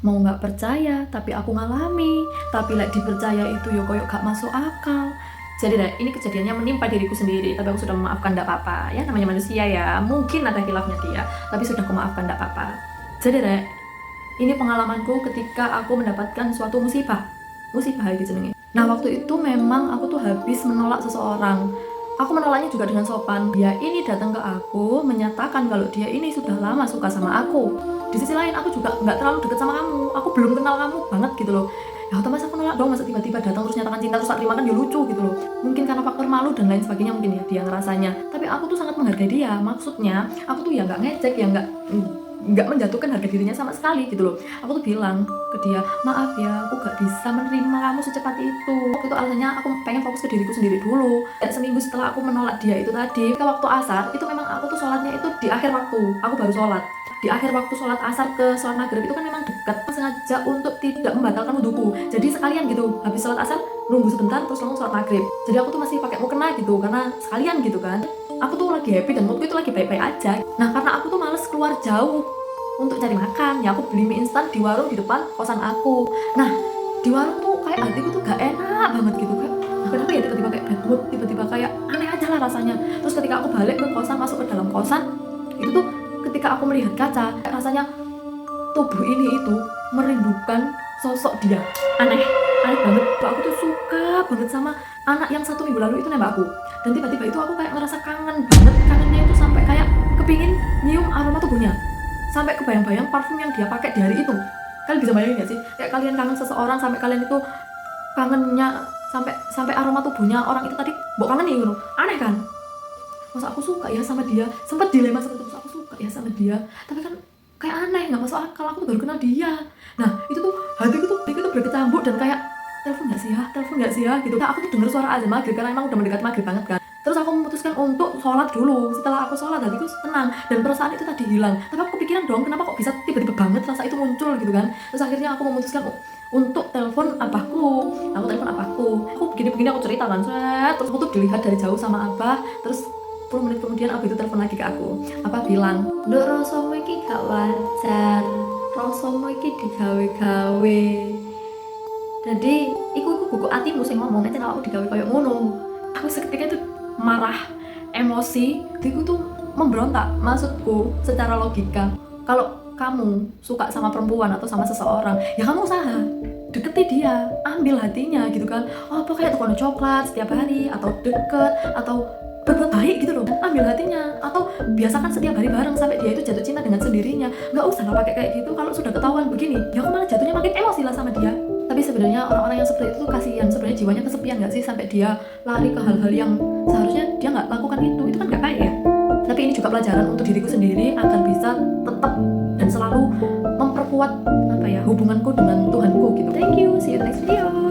mau nggak percaya tapi aku ngalami, tapi lek dipercaya itu yo koyo gak masuk akal. Jadi deh, ini kejadiannya menimpa diriku sendiri, tapi aku sudah memaafkan, tidak apa-apa ya, namanya manusia ya, mungkin ada khilafnya dia, tapi sudah aku maafkan, tidak apa-apa. Jadi deh, ini pengalamanku ketika aku mendapatkan suatu musibah gitu nih. Nah waktu itu memang aku tuh habis menolak seseorang. Aku menolaknya juga dengan sopan. Dia ini datang ke aku menyatakan kalau dia ini sudah lama suka sama aku. Di sisi lain aku juga nggak terlalu deket sama kamu, aku belum kenal kamu banget gitu loh. Ya otomatis aku nolak dong, masa tiba-tiba datang terus nyatakan cinta terus tak terima, kan ya lucu gitu loh. Mungkin karena faktor malu dan lain sebagainya mungkin ya dia ngerasanya. Tapi aku tuh sangat menghargai dia. Maksudnya aku tuh ya nggak ngecek, ya nggak menjatuhkan harga dirinya sama sekali gitu loh. Aku tuh bilang ke dia, maaf ya aku gak bisa menerima kamu secepat itu. Waktu itu alasannya aku pengen fokus ke diriku sendiri dulu. Dan seminggu setelah aku menolak dia itu tadi, ke waktu asar itu memang aku tuh sholatnya itu di akhir waktu. Aku baru sholat di akhir waktu sholat asar ke sholat maghrib itu kan memang dekat. Aku sengaja untuk tidak membatalkan wudhuku, jadi sekalian gitu habis sholat asar nunggu sebentar terus langsung sholat maghrib. Jadi aku tuh masih pakai mukena gitu karena sekalian gitu kan. Aku tuh lagi happy dan moodku itu lagi baik-baik aja. Nah karena aku tuh males keluar jauh untuk cari makan, ya aku beli mie instan di warung di depan kosan aku. Nah di warung tuh kayak hatiku tuh gak enak banget gitu, kayak kenapa ya tiba-tiba kayak bad mood, tiba-tiba kayak aneh aja lah rasanya. Terus ketika aku balik ke kosan, masuk ke dalam kosan itu tuh, ketika aku melihat kaca rasanya tubuh ini itu merindukan sosok dia. Aneh banget. Aku tuh suka banget sama anak yang 1 minggu lalu itu nembak aku, dan tiba-tiba itu aku kayak ngerasa kangen banget. Kangennya itu sampai kayak kepingin nyium aroma tubuhnya, sampai kebayang-bayang parfum yang dia pakai di hari itu. Kalian bisa bayangin gak sih, kayak kalian kangen seseorang sampai kalian itu kangennya sampai aroma tubuhnya orang itu tadi mbok kangen nih gitu. Aneh kan? Masa aku suka ya sama dia, sempat dilema seperti itu, aku suka ya sama dia, tapi kan kayak aneh, nggak masuk akal, aku tuh baru kenal dia. Nah itu tuh hatiku tuh berkecambuk dan kayak telepon nggak sih ya gitu. Nah, aku tuh denger suara azan maghrib karena emang udah mendekat maghrib banget kan. Terus aku memutuskan untuk sholat dulu. Setelah aku sholat hatiku tenang dan perasaan itu tadi hilang. Tapi aku kepikiran dong, kenapa kok bisa tiba-tiba banget rasa itu muncul gitu kan. Terus akhirnya aku memutuskan untuk telepon abahku. Aku telepon abahku, aku begini aku cerita kan, terus aku tuh dilihat dari jauh sama abah. Terus 10 menit kemudian abah itu telepon lagi ke aku. Abah bilang, "Nduk, rasamu iki gak wajar, rasamu iki digawe-gawe." Jadi iku buku atimu sing ngomong, nek aku digawe koyo ngono. Aku seketika itu marah, emosi, diku tuh memberontak. Maksudku secara logika, kalau kamu suka sama perempuan atau sama seseorang, ya kamu usaha deketi dia, ambil hatinya gitu kan. Oh apa kayak tukang coklat setiap hari, atau deket, atau berbuat baik gitu loh, ambil hatinya, atau biasakan setiap hari bareng sampai dia itu jatuh cinta dengan sendirinya. Nggak usah lah pakai kayak gitu. Kalau sudah ketahuan begini, ya aku malah jatuhnya makin emosi lah sama dia. Tapi sebenarnya orang-orang yang seperti itu tuh kasihan, sebenarnya jiwanya kesepian nggak sih, sampai dia lari ke hal-hal yang seharusnya dia nggak lakukan. Itu kan nggak baik ya. Tapi ini juga pelajaran untuk diriku sendiri agar bisa tetap dan selalu memperkuat hubunganku dengan Tuhanku gitu. Thank you, see you next video.